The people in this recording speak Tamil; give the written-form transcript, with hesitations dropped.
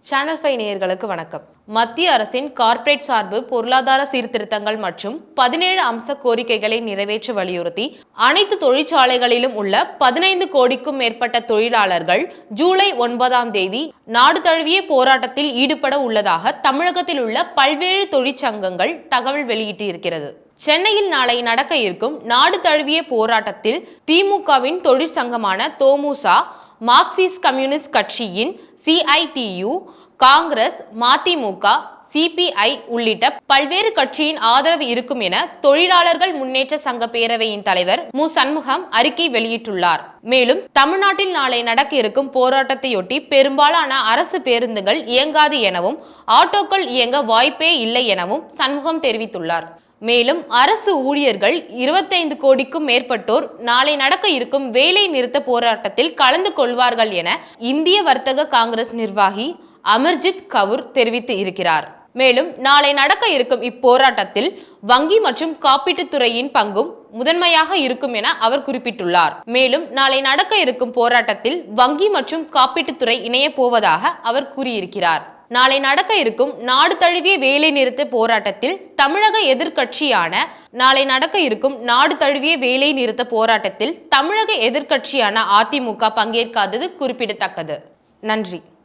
சேனல் 5 நேயர்களுக்கு வணக்கம். மத்திய அரசின் கார்ப்பரேட் சார்பு பொருளாதார சீர்திருத்தங்கள் மற்றும் 17 அம்ச கோரிக்கைகளை நிறைவேற்ற வலியுறுத்தி அனைத்து தொழிற்சாலைகளிலும் உள்ள 15 கோடிக்கும் மேற்பட்ட தொழிலாளர்கள் ஜூலை 9ஆம் தேதி நாடு தழுவிய போராட்டத்தில் ஈடுபட உள்ளதாக தமிழகத்தில் உள்ள பல்வேறு தொழிற்சங்கங்கள் தகவல் வெளியிட்டிருக்கிறது. சென்னையில் நாளை நடக்க இருக்கும் நாடு தழுவிய போராட்டத்தில் திமுகவின் தொழிற்சங்கமான தொமுச, மார்க்சிஸ்ட் கம்யூனிஸ்ட் கட்சியின் CITU, காங்கிரஸ், மதிமுக, CPI உள்ளிட்ட பல்வேறு கட்சியின் ஆதரவு இருக்கும் என தொழிலாளர்கள் முன்னேற்ற சங்க பேரவையின் தலைவர் மு. சண்முகம் அறிக்கை வெளியிட்டுள்ளார். மேலும் தமிழ்நாட்டில் நாளை நடக்க இருக்கும் போராட்டத்தையொட்டி பெரும்பாலான அரசு பேருந்துகள் இயங்காது எனவும் ஆட்டோக்கள் இயங்க வாய்ப்பே இல்லை எனவும் சண்முகம் தெரிவித்துள்ளார். மேலும் அரசு ஊழியர்கள் 25 கோடிக்கும் மேற்பட்டோர் நாளை நடக்க இருக்கும் வேலை நிறுத்த போராட்டத்தில் கலந்து கொள்வார்கள் என இந்திய வர்த்தக காங்கிரஸ் நிர்வாகி அமர்ஜித் கவுர் தெரிவித்து இருக்கிறார். மேலும் நாளை நடக்க இருக்கும் இப்போராட்டத்தில் வங்கி மற்றும் காப்பீட்டுத் துறையின் பங்கும் முதன்மையாக இருக்கும் என அவர் குறிப்பிட்டுள்ளார். மேலும் நாளை நடக்க இருக்கும் போராட்டத்தில் வங்கி மற்றும் காப்பீட்டுத்துறை இணைய போவதாக அவர் கூறியிருக்கிறார். நாளை நடக்க இருக்கும் நாடு தழுவிய வேலை நிறுத்த போராட்டத்தில் தமிழக எதிர்க்கட்சியான அதிமுக பங்கேற்காதது குறிப்பிடத்தக்கது. நன்றி.